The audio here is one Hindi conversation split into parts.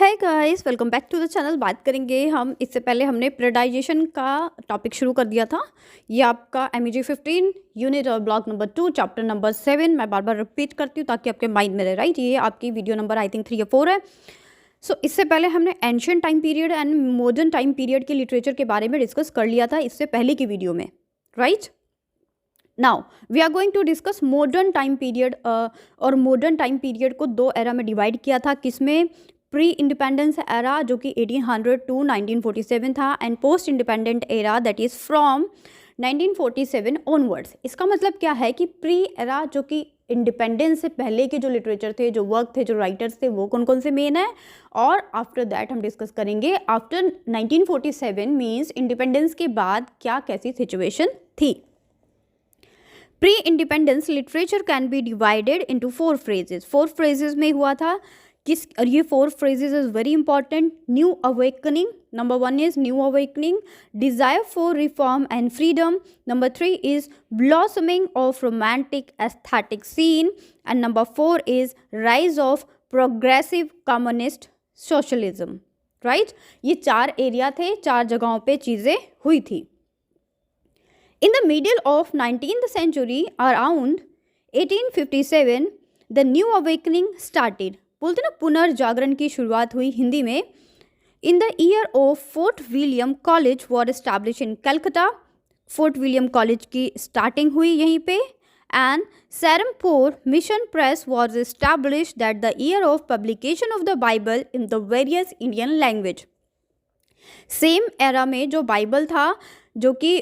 है guys, welcome back to the channel. बात करेंगे हम, इससे पहले हमने प्रेडाइजेशन का टॉपिक शुरू कर दिया था। ये आपका MEG 15 यूनिट और ब्लॉक नंबर 2 चैप्टर नंबर 7। मैं बार बार रिपीट करती हूँ ताकि आपके माइंड में रहे, राइट। ये आपकी वीडियो नंबर आई थिंक 3 या 4 है। सो इससे पहले हमने ancient time period and modern time period के लिटरेचर के बारे में डिस्कस कर लिया था इससे पहले की वीडियो में, right. Now we are going to discuss modern time period. और मॉडर्न टाइम पीरियड को दो एरा में डिवाइड किया था। किसमें? प्री इंडिपेंडेंस एरा जो कि 1800 टू 1947 था, and post independent era that is from 1947 onwards. इसका मतलब क्या है कि प्री एरा जो कि इंडिपेंडेंस से पहले के जो लिटरेचर थे, जो वर्क थे, जो राइटर्स थे, वो कौन कौन से मेन है। और आफ्टर दैट हम डिस्कस करेंगे आफ्टर 1947 मीन्स इंडिपेंडेंस के बाद क्या कैसी सिचुएशन थी। Pre independence literature can be divided into 4 phases. 4 phases में हुआ था किस, और ये 4 phases is very important. New awakening, number 1 is new awakening, desire for reform and freedom, number 3 is blossoming of romantic aesthetic sense, and number 4 is rise of progressive communist socialism, right. ये 4 एरिया थे, 4 जगहों पे चीज़ें हुई थी। In the middle of 19th century, around 1857, the new awakening started. बोलते ना पुनर्जागरण की शुरुआत हुई हिंदी में। In the year of Fort William College was established in Calcutta. Fort William College की स्टार्टिंग हुई यहीं पे, and Serampore Mission Press was established that the year of publication of the Bible in the various Indian language. Same era में जो बाइबल था, जो कि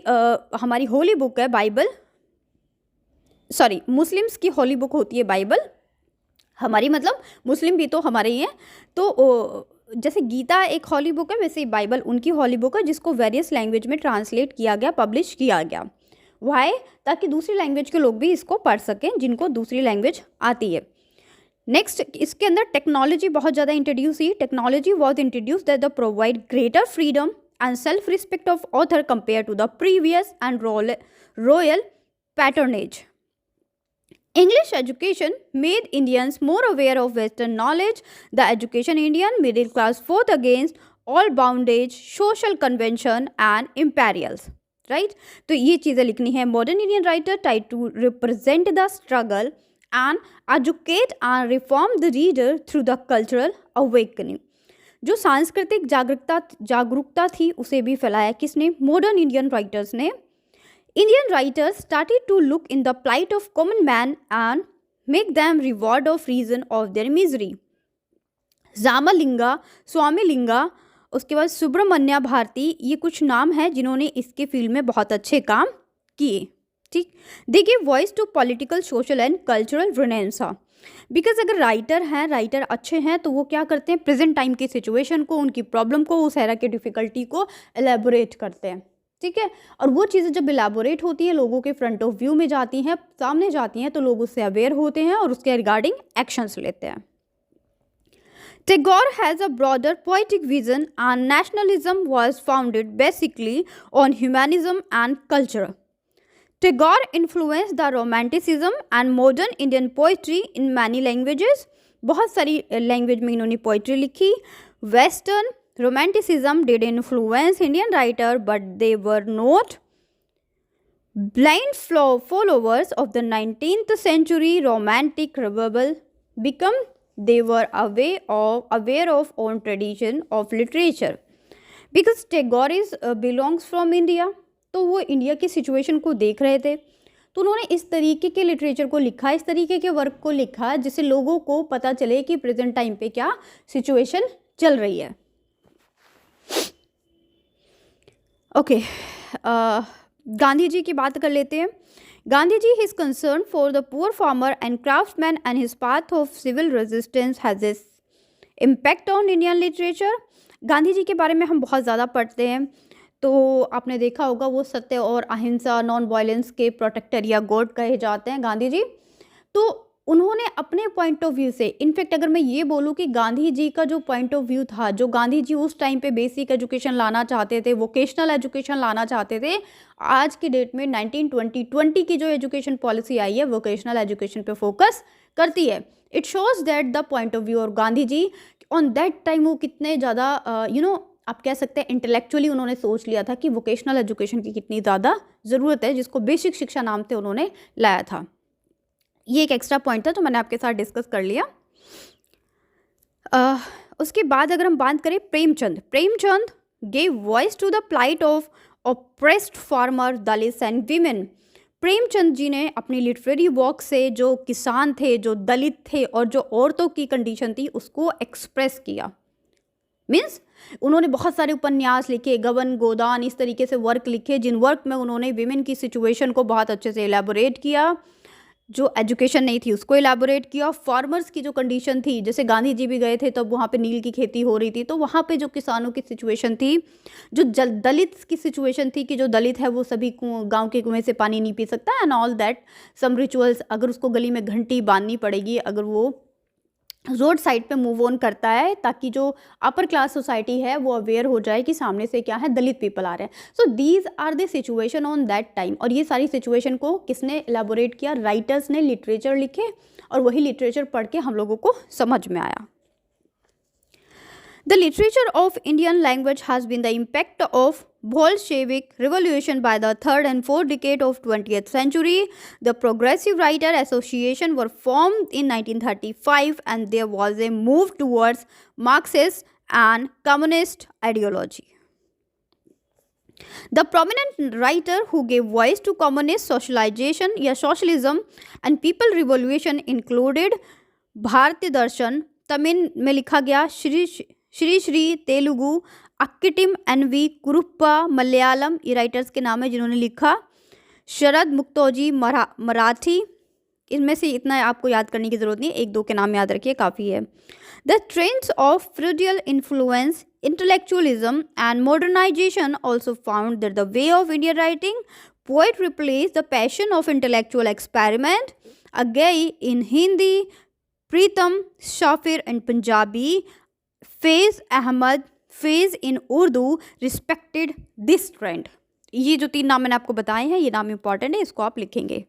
हमारी होली बुक है बाइबल, सॉरी मुस्लिम्स की होली बुक होती है बाइबल, हमारी मतलब मुस्लिम भी तो हमारे ही हैं। तो जैसे गीता एक होली बुक है, वैसे ही बाइबल उनकी होली बुक है जिसको वेरियस लैंग्वेज में ट्रांसलेट किया गया, पब्लिश किया गया। वाई? ताकि दूसरी लैंग्वेज के लोग भी इसको पढ़ सकें जिनको दूसरी लैंग्वेज आती है। नेक्स्ट, इसके अंदर टेक्नोलॉजी बहुत ज़्यादा इंट्रोड्यूस हुई। Technology was introduce that the provide greater freedom and self-respect of author compared to the previous and royal patronage. English education made Indians more aware of Western knowledge. The education Indian middle class fought against all bondage, social convention and imperials. Right? तो ये चीज़ें लिखनी है। Modern Indian writer tried to represent the struggle and educate and reform the reader through the cultural awakening. जो सांस्कृतिक जागरूकता थी उसे भी फैलाया किसने? मॉडर्न इंडियन राइटर्स ने। Indian writers started to look in the plight of common man and make them reward of reason of their misery. Ramalinga, Swamilinga, उसके बाद सुब्रमण्या भारती, ये कुछ नाम हैं जिन्होंने इसके फील्ड में बहुत अच्छे काम किए। ठीक, they give voice to political, social and cultural renaissance. Because अगर राइटर अच्छे हैं तो वो क्या करते हैं? प्रेजेंट टाइम की सिचुएशन को, उनकी प्रॉब्लम को, उस एरा की डिफ़िकल्टी को एलेबोरेट करते हैं। ठीक है, और वो चीज़ें जब एलेबोरेट होती हैं, लोगों के फ्रंट ऑफ व्यू में जाती हैं, सामने जाती हैं, तो लोग उससे अवेयर होते हैं और उसके रिगार्डिंग एक्शंस लेते हैं। Tagore has a broader poetic vision and nationalism was founded basically on humanism and culture. Tagore influenced the romanticism and modern Indian poetry in many languages. बहुत सारी लैंग्वेज में इन्होंने पोइट्री लिखी। Western romanticism did influence Indian writer, but they were not blind followers of the 19th century romantic revival. They were aware of own tradition of literature. Because Tagore belongs from India. तो वो इंडिया की सिचुएशन को देख रहे थे, तो उन्होंने इस तरीके के लिटरेचर को लिखा, इस तरीके के वर्क को लिखा जिससे लोगों को पता चले कि प्रेजेंट टाइम पे क्या सिचुएशन चल रही है। ओके, गांधी जी की बात कर लेते हैं। Gandhi ji, his concern for the poor farmer and craftsman and his path of civil resistance has this impact on Indian literature. Gandhi ji के बारे में हम बहुत ज़्यादा पढ़ते हैं, तो आपने देखा होगा वो सत्य और अहिंसा, नॉन वायलेंस के प्रोटेक्टर या गॉड कहे जाते हैं गांधी जी। तो उन्होंने अपने पॉइंट ऑफ व्यू से, इनफैक्ट अगर मैं ये बोलूँ कि गांधी जी का जो पॉइंट ऑफ व्यू था, जो गांधी जी उस टाइम पे बेसिक एजुकेशन लाना चाहते थे, वोकेशनल एजुकेशन लाना चाहते थे, आज की डेट में 1920 की जो एजुकेशन पॉलिसी आई है वोकेशनल एजुकेशन पे फोकस करती है। It shows that the point of view और Gandhi ji on that time वो कितने ज़्यादा आप कह सकते हैं इंटेलेक्चुअली उन्होंने सोच लिया था कि वोकेशनल एजुकेशन की कितनी ज़्यादा ज़रूरत है, जिसको बेसिक शिक्षा नाम से उन्होंने लाया था। ये एक एक्स्ट्रा पॉइंट था जो मैंने आपके साथ डिस्कस कर लिया। उसके बाद अगर हम बात करें Premchand gave voice to the plight of oppressed farmer, Dalits and women. Premchand ji ने अपनी लिटरेरी वर्क से जो किसान थे, जो दलित थे और जो औरतों की कंडीशन थी उसको एक्सप्रेस किया। मीन्स उन्होंने बहुत सारे उपन्यास लिखे, गबन गोदान, इस तरीके से वर्क लिखे, जिन वर्क में उन्होंने विमेन की सिचुएशन को बहुत अच्छे से एलैबोरेट किया, जो एजुकेशन नहीं थी उसको एलैबोरेट किया। फार्मर्स की जो कंडीशन थी, जैसे गांधी जी भी गए थे तब वहाँ पे नील की खेती हो रही थी, तो वहाँ पे जो किसानों की सिचुएशन थी, जो दलित की सिचुएशन थी कि जो दलित है वो सभी गांव के कुएं से पानी नहीं पी सकता, and all that some rituals, अगर उसको गली में घंटी बांधनी पड़ेगी अगर वो रोड साइड पे मूव ऑन करता है, ताकि जो अपर क्लास सोसाइटी है वो अवेयर हो जाए कि सामने से क्या है, दलित पीपल आ रहे हैं। So these are the situation on that time. और ये सारी सिचुएशन को किसने एलैबोरेट किया? राइटर्स ने, लिटरेचर लिखे, और वही लिटरेचर पढ़ के हम लोगों को समझ में आया। The literature of Indian language has been the impact of Bolshevik revolution by the third and fourth decade of 20th century. The Progressive Writer Association were formed in 1935 and there was a move towards Marxist and communist ideology. The prominent writer who gave voice to communist socialization या socialism and people revolution included भारतीय दर्शन, तमिल में लिखा गया श्री तेलुगु अक्किटिम एनवी कुरुप्पा, मलयालम ये राइटर्स के नाम है जिन्होंने लिखा, शरद मुक्तोजी मराठी, इनमें से इतना आपको याद करने की ज़रूरत नहीं, एक दो के नाम याद रखिए काफ़ी है। The trends of feudal influence, intellectualism and modernization also found that the way of Indian writing, poet replaced the passion of intellectual experiment. Again in Hindi, Pritam Shafir in Punjabi, Faiz Ahmad, Faiz in Urdu respected this trend. ये जो तीन नाम मैंने आपको बताए हैं ये नाम इंपॉर्टेंट है, इसको आप लिखेंगे।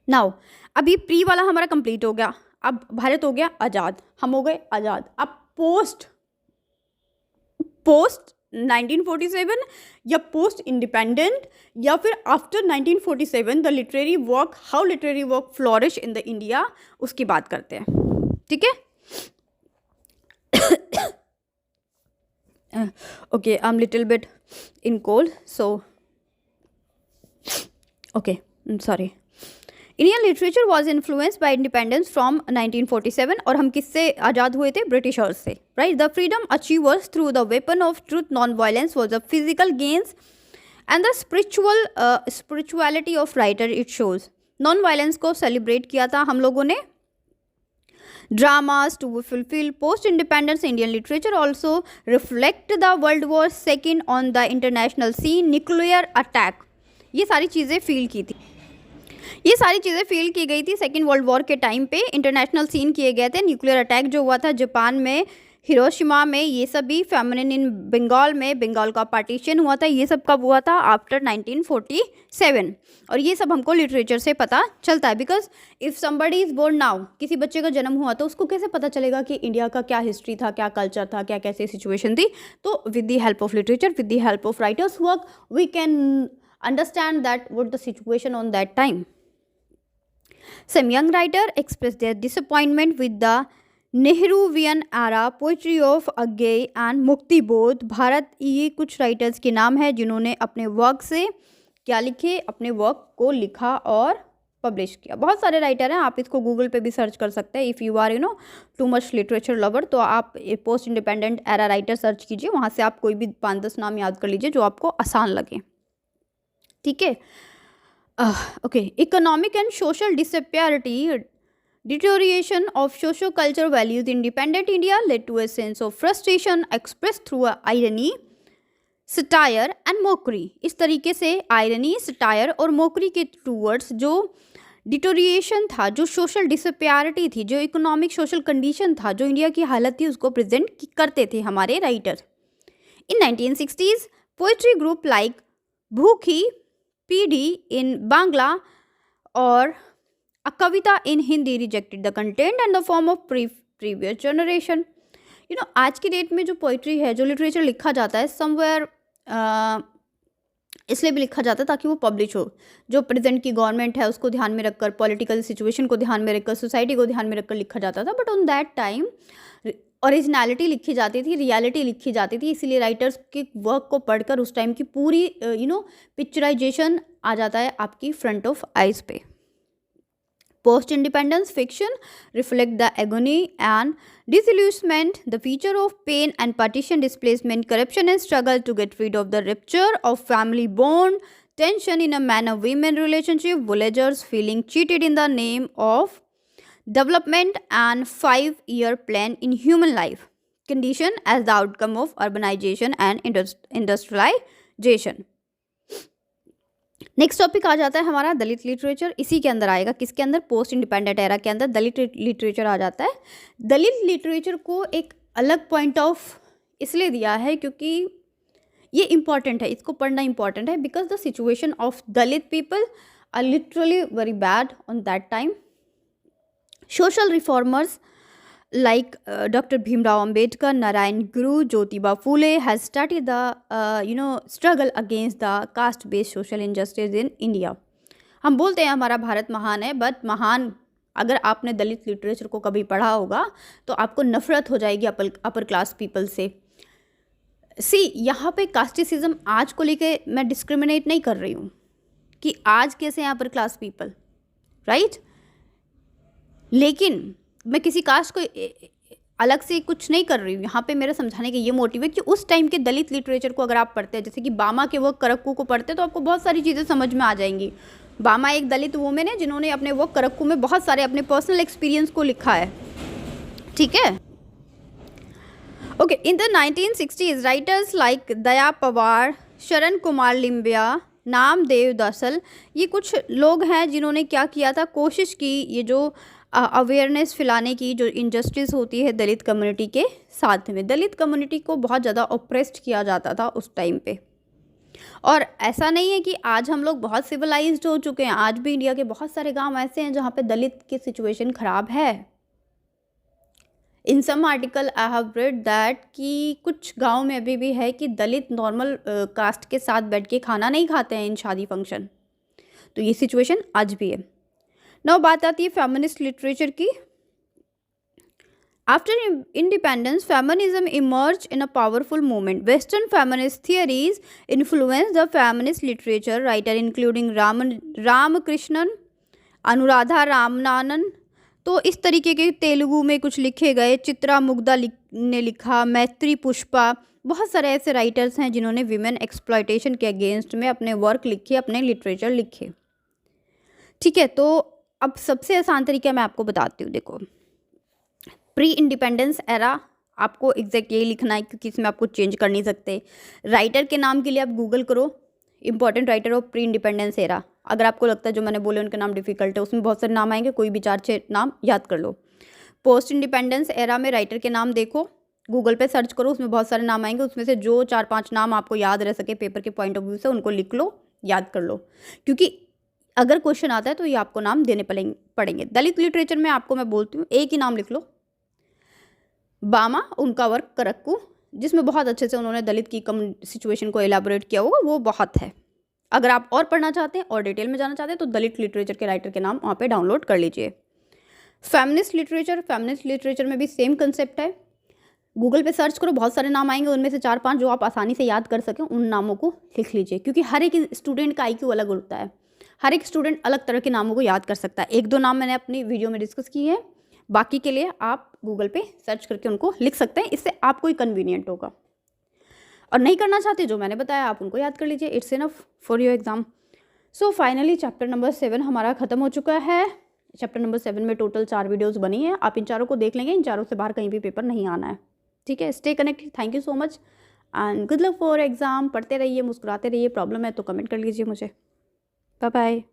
नाउ अभी प्री वाला हमारा कंप्लीट हो गया, अब भारत हो गया आज़ाद, हम हो गए आज़ाद। अब पोस्ट 1947 या पोस्ट इंडिपेंडेंट या फिर after 1947 the literary work, how literary work flourish in the India, उसकी बात करते हैं। ठीक है, okay, I'm little bit in cold, so okay, I'm sorry. Indian literature was influenced by independence from 1947 और हम किससे आज़ाद हुए थे? ब्रिटिशर्स से, right? The freedom achievers through the weapon of truth non-violence was the physical gains and the spirituality of writer it shows. Non-violence को celebrate किया था हम लोगों ने। Dramas to fulfill post-independence Indian literature also reflect the World War II on the international scene, nuclear attack, ये सारी चीज़ें फील की थी, ये सारी चीज़ें फील की गई थी सेकेंड वर्ल्ड वॉर के टाइम पे। इंटरनेशनल सीन किए गए थे, न्यूक्लियर अटैक जो हुआ था जापान में, हिरोशिमा में, ये सब भी फेमिनिन इन बंगाल में, बंगाल का पार्टीशन हुआ था, ये सब कब हुआ था? आफ्टर 1947। और ये सब हमको लिटरेचर से पता चलता है, because if somebody is born now, किसी बच्चे का जन्म हुआ तो उसको कैसे पता चलेगा कि इंडिया का क्या हिस्ट्री था, क्या कल्चर था, क्या कैसे सिचुएशन थी? तो with the help of literature, with the help of writers work, we can understand that what the situation on that time. Some young writers expressed their disappointment with the Nehruvian era poetry of Agyeya and Muktibodh. Bharat, ये कुछ राइटर्स के नाम है जिन्होंने अपने वर्क से क्या लिखे? अपने वर्क को लिखा और पब्लिश किया. बहुत सारे राइटर हैं, आप इसको गूगल पे भी सर्च कर सकते हैं. If you are too much literature lover, तो आप post independent era writer search कीजिए, वहाँ से आप कोई भी 5-10 नाम याद कर लीजिए जो आपको आसान लगे. ठीक है, okay. Economic and social disparity, deterioration of socio-cultural values in independent India led to a sense of frustration expressed through irony, satire and mockery. इस तरीके से irony, satire और mockery के towards जो डिटोरिएशन था, जो सोशल डिसपेरिटी थी, जो इकोनॉमिक सोशल कंडीशन था, जो इंडिया की हालत थी, उसको प्रेजेंट करते थे हमारे राइटर. इन 1960s पोइट्री ग्रुप लाइक भूखी पीढ़ी इन बांग्ला और A Kavita in Hindi rejected the content and the form of previous generation. आज की डेट में जो पोइट्री है, जो लिटरेचर लिखा जाता है, समवेयर इसलिए भी लिखा जाता है ताकि वो पब्लिश हो। जो प्रेजेंट की गवर्नमेंट है उसको ध्यान में रखकर, पॉलिटिकल सिचुएशन को ध्यान में रखकर, सोसाइटी को ध्यान में रखकर लिखा जाता था। But on that time originality लिखी जाती थी, रियलिटी लिखी जाती थी। इसीलिए राइटर्स के वर्क को पढ़कर उस टाइम की पूरी पिक्चराइजेशन आ जाता है आपकी फ्रंट ऑफ आइज पे। Post independence fiction reflect the agony and disillusionment, the future of pain and partition displacement, corruption and struggle to get rid of the rupture of family bond, tension in a man-woman relationship, villagers feeling cheated in the name of development, and 5-year plan in human life condition as the outcome of urbanization and industrialization। Next topic आ जाता है हमारा दलित लिटरेचर। इसी के अंदर आएगा, किसके अंदर, पोस्ट इंडिपेंडेंट एरा के अंदर दलित लिटरेचर आ जाता है। दलित लिटरेचर को एक अलग पॉइंट ऑफ इसलिए दिया है क्योंकि ये इम्पॉर्टेंट है, इसको पढ़ना इम्पॉर्टेंट है, because the situation of Dalit people are literally very bad on that time. Social reformers like Dr. Bhimrao Ambedkar, Narayan Guru, Jyotiba Phule has started the struggle against the caste-based social injustice in India। हम बोलते हैं हमारा भारत महान है, बट महान, अगर आपने दलित लिटरेचर को कभी पढ़ा होगा तो आपको नफरत हो जाएगी अपर क्लास पीपल से। यहाँ पे कास्टिसिज्म आज को लेके मैं डिस्क्रिमिनेट नहीं कर रही हूँ कि आज कैसे हैं अपर क्लास पीपल, राइट, लेकिन मैं किसी कास्ट को अलग से कुछ नहीं कर रही हूँ। यहाँ पे मेरा समझाने का ये मोटिव है कि उस टाइम के दलित लिटरेचर को अगर आप पढ़ते हैं, जैसे कि बामा के वर्क करक्कू को पढ़ते हैं, तो आपको बहुत सारी चीज़ें समझ में आ जाएंगी। बामा एक दलित वुमेन है जिन्होंने अपने वर्क करक्कू में बहुत सारे अपने पर्सनल एक्सपीरियंस को लिखा है, ठीक है। Okay, in the 1960s writers like Daya Pawar, Sharan Kumar लिम्बिया, Namdev दसल, ये कुछ लोग हैं जिन्होंने क्या किया था, कोशिश की ये जो अवेयरनेस फैलाने की, जो इनजस्टिस होती है दलित कम्युनिटी के साथ में। दलित कम्युनिटी को बहुत ज़्यादा ऑप्रेस्ड किया जाता था उस टाइम पे। और ऐसा नहीं है कि आज हम लोग बहुत सिविलाइज्ड हो चुके हैं, आज भी इंडिया के बहुत सारे गांव ऐसे हैं जहाँ पे दलित की सिचुएशन ख़राब है। In some article I have read that कि कुछ गांव में अभी भी है कि दलित नॉर्मल कास्ट के साथ बैठ के खाना नहीं खाते हैं इन शादी फंक्शन। तो ये सिचुएशन आज भी है। नाउ बात आती है फेमिनिस्ट लिटरेचर की। After independence feminism emerge in a powerful movement. Western feminist theories influence the feminist literature. Writer including Ramakrishnan, Anuradha Ramanathan, तो इस तरीके के तेलुगु में कुछ लिखे गए। चित्रा मुग्धा ने लिखा, मैत्री पुष्पा, बहुत सारे ऐसे राइटर्स हैं जिन्होंने विमेन एक्सप्लॉयटेशन के अगेंस्ट में अपने वर्क लिखे, अपने लिटरेचर लिखे, ठीक है। तो अब सबसे आसान तरीका मैं आपको बताती हूँ। देखो, प्री इंडिपेंडेंस एरा आपको एग्जैक्ट यही लिखना है क्योंकि इसमें आप कुछ चेंज कर नहीं सकते। राइटर के नाम के लिए आप गूगल करो important writer of pre independence era. अगर आपको लगता है जो मैंने बोले उनके नाम डिफिकल्ट है, उसमें बहुत सारे नाम आएंगे, कोई भी 4-6 नाम याद कर लो। पोस्ट इंडिपेंडेंस एरा में राइटर के नाम देखो, गूगल पे सर्च करो, उसमें बहुत सारे नाम आएंगे। उसमें से जो 4-5 नाम आपको याद रह सके पेपर के पॉइंट ऑफ व्यू से, उनको लिख लो, याद कर लो, क्योंकि अगर क्वेश्चन आता है तो ये आपको नाम देने पड़ेंगे। दलित लिटरेचर में आपको मैं बोलती हूँ एक ही नाम लिख लो, बामा, उनका वर्क करक्कू, जिसमें बहुत अच्छे से उन्होंने दलित की सिचुएशन को एलाबोरेट किया होगा, वो बहुत है। अगर आप और पढ़ना चाहते हैं और डिटेल में जाना चाहते हैं तो दलित लिटरेचर के राइटर के नाम वहाँ पे डाउनलोड कर लीजिए। फेमिनिस्ट लिटरेचर में भी सेम कंसेप्ट है। गूगल पे सर्च करो, बहुत सारे नाम आएंगे, उनमें से 4-5 जो आप आसानी से याद कर सकें उन नामों को लिख लीजिए, क्योंकि हर एक स्टूडेंट का IQ अलग होता है। हर एक स्टूडेंट अलग तरह के नामों को याद कर सकता है। 1-2 नाम मैंने अपनी वीडियो में डिस्कस किए हैं, बाकी के लिए आप गूगल पे सर्च करके उनको लिख सकते हैं, इससे आपको ही कन्वीनियंट होगा। और नहीं करना चाहते जो मैंने बताया आप उनको याद कर लीजिए, it's enough for your exam. So finally chapter number 7 हमारा ख़त्म हो चुका है। चैप्टर नंबर 7 में टोटल 4 वीडियोज़ बनी है, आप इन चारों को देख लेंगे, इन चारों से बाहर कहीं भी पेपर नहीं आना है, ठीक है। Stay connected, thank you so much and good luck for exam. पढ़ते रहिए, मुस्कुराते रहिए, प्रॉब्लम है तो कमेंट कर लीजिए मुझे। Bye bye.